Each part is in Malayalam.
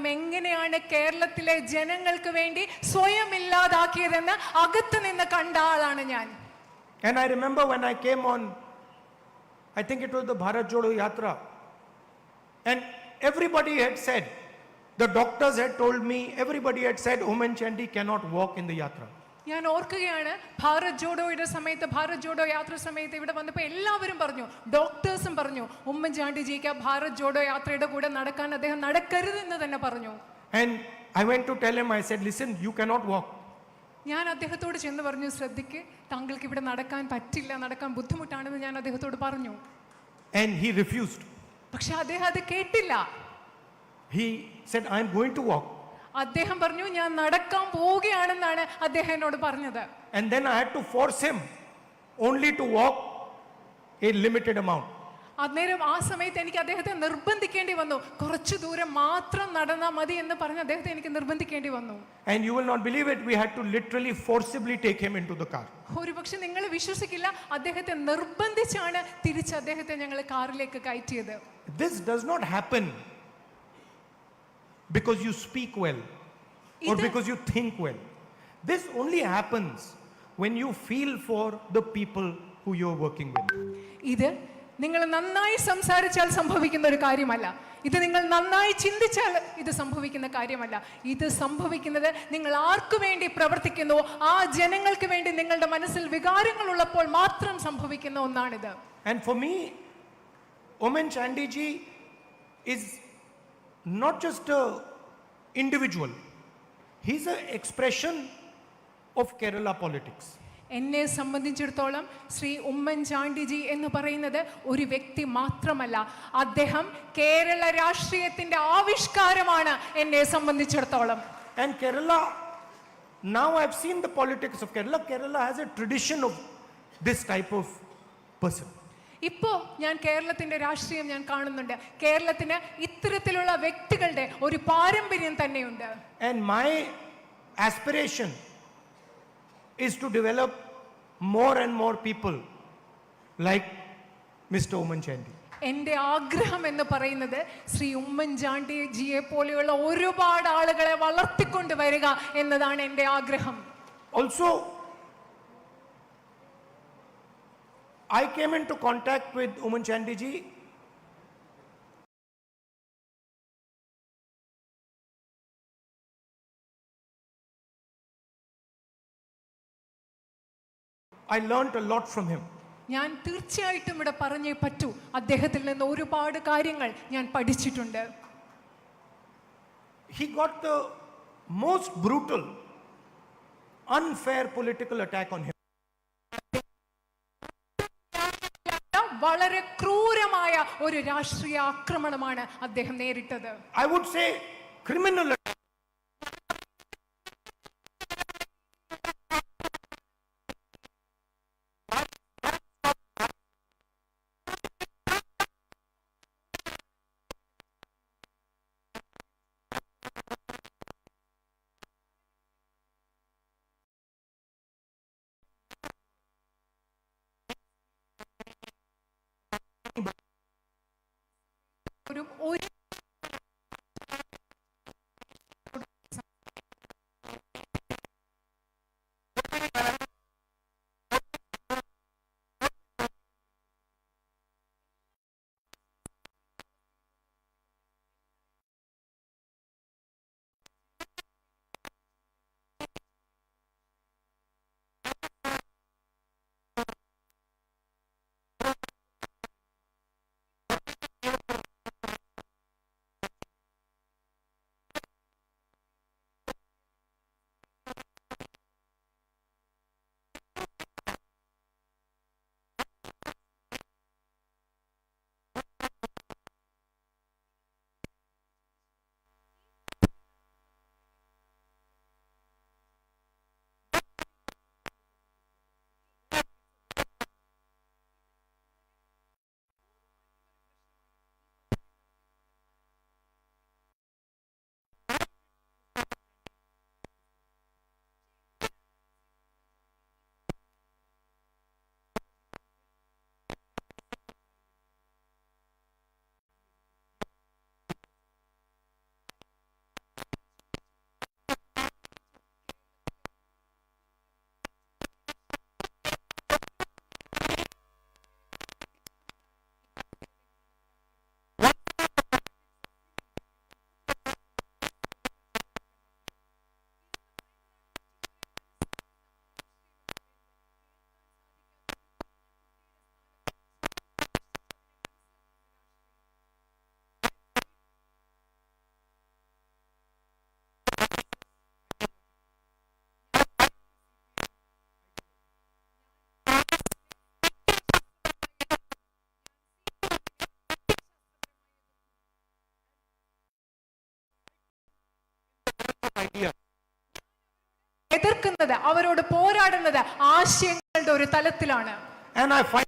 അദ്ദേഹം എങ്ങനെയാണ് കേരളത്തിലെ ജനങ്ങൾക്ക് വേണ്ടി സ്വയം ഇല്ലാതാക്കിയതെന്ന് അകത്ത് നിന്ന് കണ്ട ആളാണ് ഞാൻ. And I remember when I came on, I think it was the Bharat Jodo Yatra, and everybody had said, the doctors had told me, everybody had said, Oommen Chandy cannot walk in the yatra. ഞാൻ ഓർക്കുകയാണ്, ഭാരത് ജോഡോയുടെ സമയത്ത്, ഭാരത് ജോഡോ യാത്ര സമയത്ത് ഇവിടെ വന്നപ്പോൾ എല്ലാവരും പറഞ്ഞു, ഡോക്ടേഴ്സും പറഞ്ഞു, ഉമ്മൻചാണ്ടിജിക്ക് ഭാരത് ജോഡോ യാത്രയുടെ കൂടെ നടക്കാൻ അദ്ദേഹം നടക്കരുതെന്ന് തന്നെ പറഞ്ഞു. And I went to tell him, I said, listen, you cannot walk. ഞാൻ അദ്ദേഹത്തോട് ചെന്ന് പറഞ്ഞു, ശ്രദ്ധിക്ക്, താങ്കൾക്ക് ഇവിടെ നടക്കാൻ പറ്റില്ല, നടക്കാൻ ബുദ്ധിമുട്ടാണെന്ന് ഞാൻ അദ്ദേഹത്തോട് പറഞ്ഞു. And he refused. പക്ഷെ അദ്ദേഹം അത് കേട്ടില്ല. He said, I am going to walk. അദ്ദേഹം പറഞ്ഞു, ഞാൻ നടക്കാൻ പോവുകയാണെന്നാണ് അദ്ദേഹം എന്നോട് പറഞ്ഞത്. And then I had to force him only to walk a limited amount. അന്നേരം ആ സമയത്ത് എനിക്ക് അദ്ദേഹത്തെ നിർബന്ധിക്കേണ്ടി വന്നു, കുറച്ചു ദൂരം മാത്രം നടന്നാൽ മതി എന്ന് പറഞ്ഞ് അദ്ദേഹത്തെ എനിക്ക് നിർബന്ധിക്കേണ്ടി വന്നു. And you will not believe it, we had to literally forcibly take him into the car. ഒരുപക്ഷെ നിങ്ങൾ വിശ്വസിക്കില്ല, അദ്ദേഹത്തെ നിർബന്ധിച്ചാണ് തിരിച്ച് അദ്ദേഹത്തെ ഞങ്ങൾ കാറിലേക്ക് കയറ്റിയത്. This does not happen because you speak well or because you think well. This only happens when you feel for the people who you are working with. ഇത് നിങ്ങൾ നന്നായി സംസാരിച്ചാൽ സംഭവിക്കുന്ന ഒരു കാര്യമല്ല. ഇത് നിങ്ങൾ നന്നായി ചിന്തിച്ചാൽ ഇത് സംഭവിക്കുന്ന കാര്യമല്ല. ഇത് സംഭവിക്കുന്നത് നിങ്ങൾ ആർക്കു വേണ്ടി പ്രവർത്തിക്കുന്നു, ആ ജനങ്ങൾക്ക് വേണ്ടി നിങ്ങളുടെ മനസ്സിൽ വികാരങ്ങൾ ഉള്ളപ്പോൾ മാത്രം സംഭവിക്കുന്ന ഒന്നാണിത്. And for me, Oommen Chandy ji is not just an individual. He's an expression of Kerala politics. എന്നെ സംബന്ധിച്ചിടത്തോളം ശ്രീ ഉമ്മൻചാണ്ടിജി എന്ന് പറയുന്നത് ഒരു വ്യക്തി മാത്രമല്ല, അദ്ദേഹം കേരള രാഷ്ട്രീയത്തിന്റെ ആവിഷ്കാരമാണ് എന്നെ സംബന്ധിച്ചിടത്തോളം. And Kerala, now I've seen the politics of Kerala. Kerala has a tradition of this type of person. ഇപ്പോ ഞാൻ കേരളത്തിന്റെ രാഷ്ട്രീയം ഞാൻ കാണുന്നുണ്ട്. കേരളത്തിന് ഇത്തരത്തിലുള്ള വ്യക്തികളുടെ ഒരു പാരമ്പര്യം തന്നെയുണ്ട്. And my aspiration is to develop more and more people like Mr. Oommen Chandy. എൻ്റെ ആഗ്രഹം എന്ന് പറയുന്നത് ശ്രീ ഉമ്മൻചാണ്ടിജിയെ പോലെയുള്ള ഒരുപാട് ആളുകളെ വളർത്തിക്കൊണ്ട് വരിക എന്നതാണ് എൻ്റെ ആഗ്രഹം. Also, I came into contact with Oommen Chandy ji I learned a lot from him. ഞാൻ തീർച്ചയായിട്ടും ഇവിടെ പറഞ്ഞേ പറ്റൂ, അദ്ദേഹത്തിൽ നിന്ന് ഒരുപാട് കാര്യങ്ങൾ ഞാൻ പഠിച്ചിട്ടുണ്ട്. He got the most brutal, unfair political attack on him. വളരെ ക്രൂരമായ ഒരു രാഷ്ട്രീയ ആക്രമണമാണ് അദ്ദേഹം നേരിട്ടത്. I would say criminal attack. എതിർക്കുന്നത്, അവരോട് പോരാടുന്നത് ആശയങ്ങളുടെ ഒരു തലത്തിലാണ്. And I find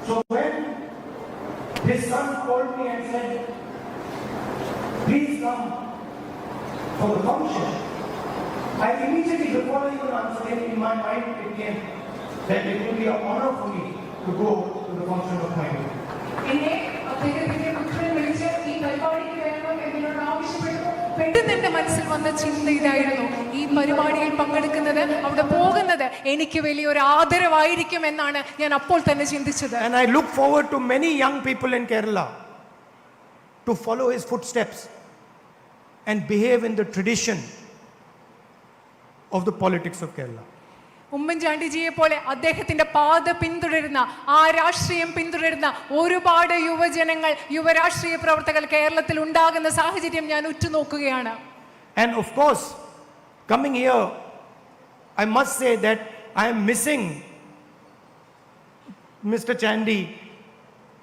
so when his son called me and said, please come for the function, I immediately, before I even answered, in my mind it came that it would be an honor for me to go to the function of my youth. എന്നെ അദ്ദേഹത്തിന്റെ പുത്രൻ വിളിച്ച് ഈ പരിപാടിക്ക് വരണം എന്നോട് ആവശ്യപ്പെട്ടു. പെട്ടെന്ന് എന്റെ മനസ്സിൽ വന്ന ചിന്ത ഇതായിരുന്നു, ഈ പരിപാടിയിൽ പങ്കെടുക്കുന്നത്, അവിടെ പോകുന്നത് എനിക്ക് വലിയൊരു ആദരവായിരിക്കും എന്നാണ് ഞാൻ അപ്പോൾ തന്നെ ചിന്തിച്ചത്. And I look forward to many young people in Kerala to follow his footsteps and behave in the tradition of the politics of Kerala. ഉമ്മൻചാണ്ടിജിയെ പോലെ അദ്ദേഹത്തിന്റെ പാത പിന്തുടരുന്ന, ആ രാഷ്ട്രീയം പിന്തുടരുന്ന ഒരുപാട് യുവജനങ്ങൾ, യുവരാഷ്ട്രീയ പ്രവർത്തകർ കേരളത്തിൽ ഉണ്ടാകുന്ന സാഹചര്യം ഞാൻ ഉറ്റുനോക്കുകയാണ്. And of course, coming here, I must say that I am missing Mr. Chandy,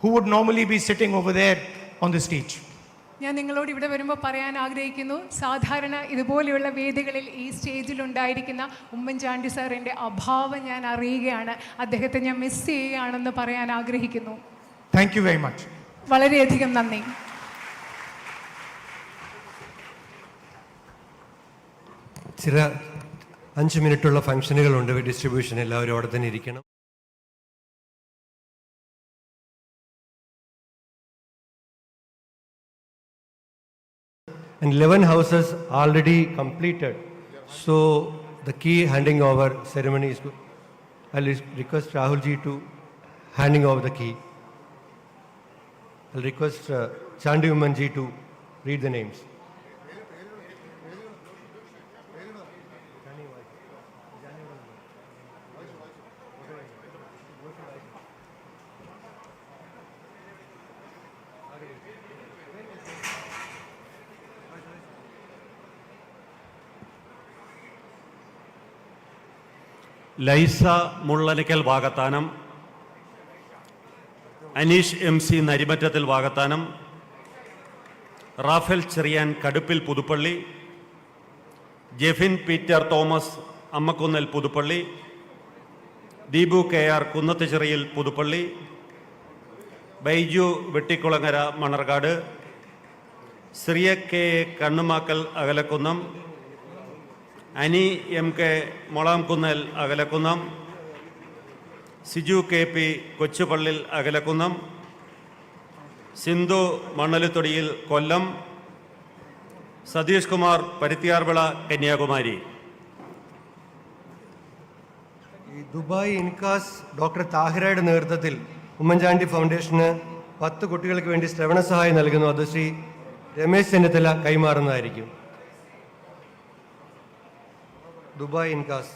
who would normally be sitting over there on the stage. ഞാൻ നിങ്ങളോട് ഇവിടെ വരുമ്പോൾ പറയാൻ ആഗ്രഹിക്കുന്നു, സാധാരണ ഇതുപോലെയുള്ള വേദികളിൽ ഈ സ്റ്റേജിൽ ഉണ്ടായിരിക്കുന്ന ഉമ്മൻചാണ്ടി സാറിൻ്റെ അഭാവം ഞാൻ അറിയുകയാണ്. അദ്ദേഹത്തെ ഞാൻ മിസ് ചെയ്യുകയാണെന്ന് പറയാൻ ആഗ്രഹിക്കുന്നു. Thank you very much. വളരെയധികം നന്ദി. ചില 5 മിനിറ്റുള്ള ഫംഗ്ഷനുകളുണ്ട്, ഡിസ്ട്രിബ്യൂഷൻ. എല്ലാവരും അവിടെ തന്നെ ഇരിക്കണം. And 11 houses already completed. So the key handing over ceremony is good. I'll request Rahul ji to handing over the key. I'll request Chandu Ummanji to read the names. Laisa Mullanikkal Vakathanam, Aneesh MC Narimattathil Vakathanam, Raphael Cherian Kaduppil Puthuppally, Jefin Peter Thomas Ammakkunnal Puthuppally, Deepu KR Kunnathucheriyil Puthuppally, Baiju Vettikulangara Manarcad, Siriya KA Kannumakkal Akalakunnam, Ani MK Molamkunnal Akalakunnam, Siju KP Kochupallil Akalakunnam, Sindhu Mannaluthodiyil Kollam, Satheesh Kumar Paruthiyarvila Kanyakumari. ഈ ദുബായ് ഇൻകാസ് ഡോക്ടർ താഹിറയുടെ നേതൃത്വത്തിൽ ഉമ്മൻചാണ്ടി ഫൗണ്ടേഷന് 10 കുട്ടികൾക്ക് വേണ്ടി ശ്രവണ സഹായം നൽകുന്നു. അത് ശ്രീ രമേശ് ചെന്നിത്തല കൈമാറുന്നതായിരിക്കും. ദുബായ് ഇൻകാസ്.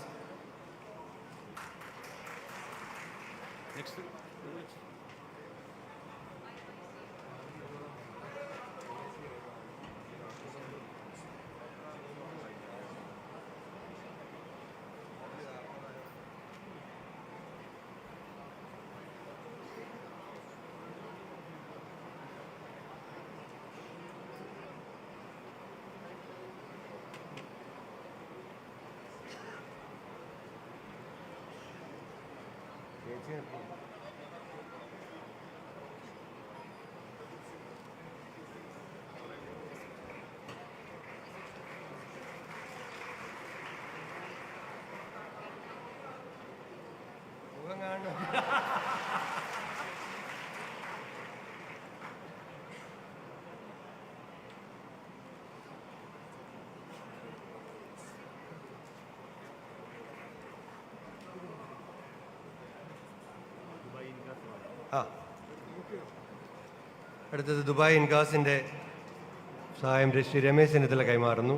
അടുത്തത് ദുബായ് ഇൻകാസിൻ്റെ സഹായം ശ്രീ രമേശ് ചെന്നിത്തല കൈമാറുന്നു.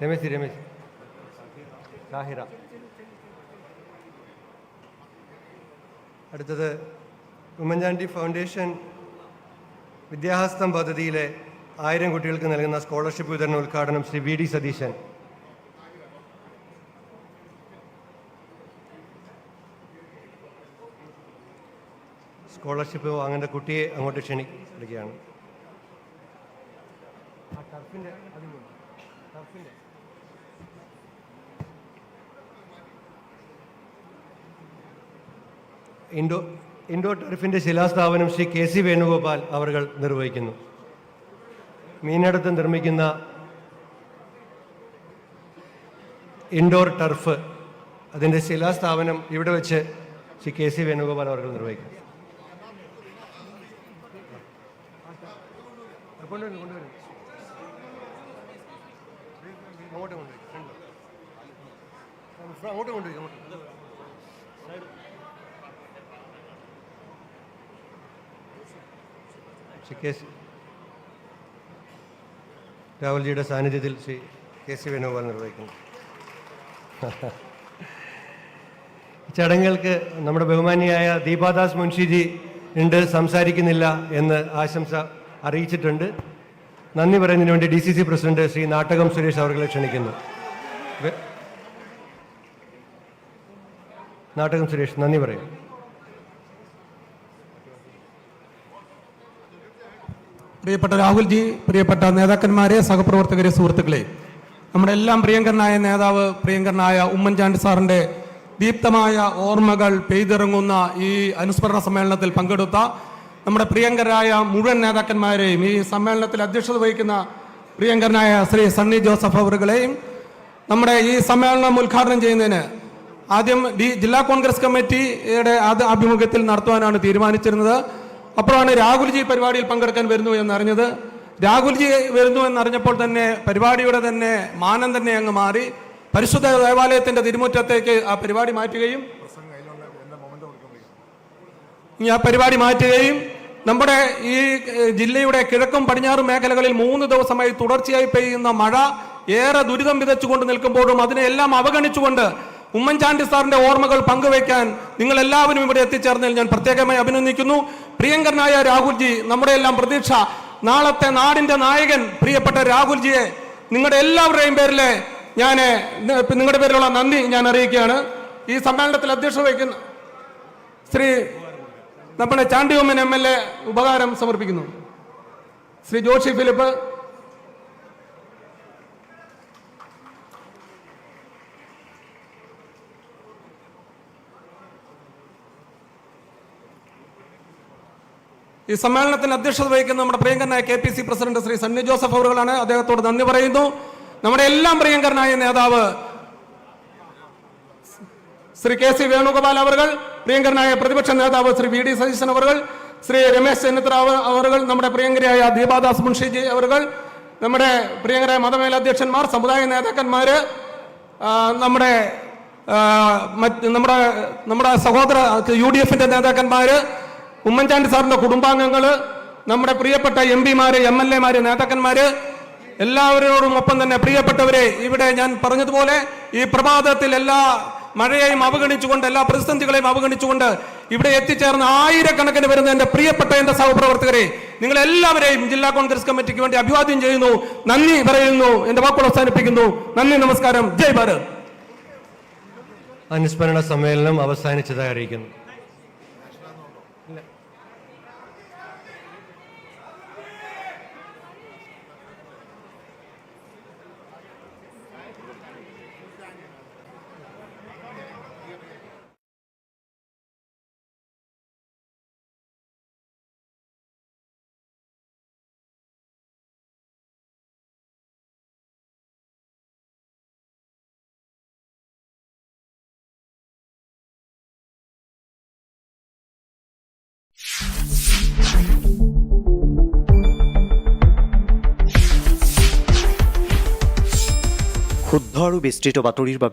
രമേശ് താഹിറ. അടുത്തത് ഉമ്മൻചാണ്ടി ഫൗണ്ടേഷൻ വിദ്യാഹസ്തം പദ്ധതിയിലെ 1000 കുട്ടികൾക്ക് നൽകുന്ന സ്കോളർഷിപ്പ് വിതരണ ഉദ്ഘാടനം ശ്രീ VD സതീശൻ. സ്കോളർഷിപ്പ് വാങ്ങുന്ന കുട്ടിയെ അങ്ങോട്ട് ക്ഷണിക്കുകയാണ്. ഇൻഡോർ ടർഫിൻ്റെ ശിലാസ്ഥാപനം ശ്രീ KC വേണുഗോപാൽ അവർ നിർവഹിക്കുന്നു. മീനടത്ത് നിർമ്മിക്കുന്ന ഇൻഡോർ ടർഫ് അതിൻ്റെ ശിലാസ്ഥാപനം ഇവിടെ വെച്ച് ശ്രീ KC വേണുഗോപാൽ അവർ നിർവഹിക്കും. രാഹുൽജിയുടെ സാന്നിധ്യത്തിൽ ശ്രീ KC വേണുഗോപാൽ നിർവഹിക്കുന്നു. ചടങ്ങുകൾക്ക് നമ്മുടെ ബഹുമാനിയായ ദീപാദാസ് മുൻഷിജി ഉണ്ട്, സംസാരിക്കുന്നില്ല എന്ന് ആശംസ അറിയിച്ചിട്ടുണ്ട്. നന്ദി പറയുന്നതിന് വേണ്ടി DCC പ്രസിഡന്റ് ശ്രീ നാട്ടകം സുരേഷ് അവരെ ക്ഷണിക്കുന്നു. നാട്ടകം സുരേഷ് നന്ദി പറയും. പ്രിയപ്പെട്ട രാഹുൽജി, പ്രിയപ്പെട്ട നേതാക്കന്മാരെ, സഹപ്രവർത്തകരെ, സുഹൃത്തുക്കളെ, നമ്മുടെ എല്ലാം പ്രിയങ്കരനായ നേതാവ് പ്രിയങ്കരനായ ഉമ്മൻചാണ്ടി സാറിൻ്റെ ദീപ്തമായ ഓർമ്മകൾ പെയ്തിറങ്ങുന്ന ഈ അനുസ്മരണ സമ്മേളനത്തിൽ പങ്കെടുത്ത നമ്മുടെ പ്രിയങ്കരായ മുഴുവൻ നേതാക്കന്മാരെയും, ഈ സമ്മേളനത്തിൽ അധ്യക്ഷത വഹിക്കുന്ന പ്രിയങ്കരനായ ശ്രീ സണ്ണി ജോസഫ് അവറുകളെയും നമ്മുടെ ഈ സമ്മേളനം ഉദ്ഘാടനം ചെയ്യുന്നതിന് ആദ്യം ജില്ലാ കോൺഗ്രസ് കമ്മിറ്റിയുടെ ആഭിമുഖ്യത്തിൽ നടത്തുവാനാണ് തീരുമാനിച്ചിരുന്നത്. അപ്പോഴാണ് രാഹുൽജി പരിപാടിയിൽ പങ്കെടുക്കാൻ വരുന്നു എന്നറിഞ്ഞത്. രാഹുൽജി വരുന്നു എന്നറിഞ്ഞപ്പോൾ തന്നെ പരിപാടിയുടെ തന്നെ മാനം തന്നെ അങ്ങ് മാറി. പരിശുദ്ധ ദേവാലയത്തിന്റെ തിരുമുറ്റത്തേക്ക് ആ പരിപാടി മാറ്റുകയും നമ്മുടെ ഈ ജില്ലയുടെ കിഴക്കും പടിഞ്ഞാറും മേഖലകളിൽ 3 ദിവസമായി തുടർച്ചയായി പെയ്യുന്ന മഴ ഏറെ ദുരിതം വിതച്ചുകൊണ്ട് നിൽക്കുമ്പോഴും അതിനെല്ലാം അവഗണിച്ചുകൊണ്ട് ഉമ്മൻചാണ്ടി സാറിന്റെ ഓർമ്മകൾ പങ്കുവയ്ക്കാൻ നിങ്ങൾ എല്ലാവരും ഇവിടെ എത്തിച്ചേർന്നതിൽ ഞാൻ പ്രത്യേകമായി അഭിനന്ദിക്കുന്നു. പ്രിയങ്കരനായ രാഹുൽജി, നമ്മുടെ എല്ലാം പ്രതീക്ഷ, നാളത്തെ നാടിന്റെ നായകൻ പ്രിയപ്പെട്ട രാഹുൽജിയെ നിങ്ങളുടെ എല്ലാവരുടെയും പേരിൽ നിങ്ങളുടെ പേരിലുള്ള നന്ദി ഞാൻ അറിയിക്കുകയാണ്. ഈ സമ്മേളനത്തിൽ അധ്യക്ഷത വഹിക്കുന്ന ശ്രീ നമ്മുടെ ചാണ്ടി ഉമ്മൻ MLA ഉപകാരം സമർപ്പിക്കുന്നു. ശ്രീ ജോഷി ഫിലിപ്പ്, ഈ സമ്മേളനത്തിന് അധ്യക്ഷത വഹിക്കുന്ന നമ്മുടെ പ്രിയങ്കരനായ KPC പ്രസിഡന്റ് ശ്രീ സണ്ണി ജോസഫ് അവറുകളാണ്. അദ്ദേഹത്തോട് നന്ദി പറയുന്നു. നമ്മുടെ എല്ലാം പ്രിയങ്കരനായ നേതാവ് ശ്രീ KC വേണുഗോപാൽ അവർകൾ, പ്രിയങ്കരനായ പ്രതിപക്ഷ നേതാവ് ശ്രീ VD സതീശൻ അവർകൾ, ശ്രീ രമേശ് ചെന്നിത്തല അവർകൾ, നമ്മുടെ പ്രിയങ്കരായ ദീപാദാസ് മുൻഷിജി അവർകൾ, നമ്മുടെ പ്രിയങ്കരായ മതമേലധ്യക്ഷന്മാർ, സമുദായ നേതാക്കന്മാര്, നമ്മുടെ സഹോദര UDF-ന്റെ നേതാക്കന്മാര്, ഉമ്മൻചാണ്ടി സാറിന്റെ കുടുംബാംഗങ്ങള്, നമ്മുടെ പ്രിയപ്പെട്ട MP-മാര്, MLA-മാര്, നേതാക്കന്മാര്, എല്ലാവരോടും ഒപ്പം തന്നെ പ്രിയപ്പെട്ടവരെ, ഇവിടെ ഞാൻ പറഞ്ഞതുപോലെ ഈ പ്രഭാതത്തിൽ എല്ലാ മഴയെയും അവഗണിച്ചുകൊണ്ട്, എല്ലാ പ്രതിസന്ധികളെയും അവഗണിച്ചുകൊണ്ട് ഇവിടെ എത്തിച്ചേർന്ന ആയിരക്കണക്കിന് വരുന്ന എന്റെ പ്രിയപ്പെട്ട എന്റെ സഹപ്രവർത്തകരെ, നിങ്ങളെല്ലാവരെയും ജില്ലാ കോൺഗ്രസ് കമ്മിറ്റിക്ക് വേണ്ടി അഭിവാദ്യം ചെയ്യുന്നു, നന്ദി പറയുന്നു, എന്റെ വാക്കുകൾ അവസാനിപ്പിക്കുന്നു. നന്ദി, നമസ്കാരം, ജയ് ഭാരത്. അനുസ്മരണ സമ്മേളനം അവസാനിച്ചതായി അറിയിക്കുന്നു. শুদ্ধ আৰু বিস্তৃত বাতৰিৰ বাবে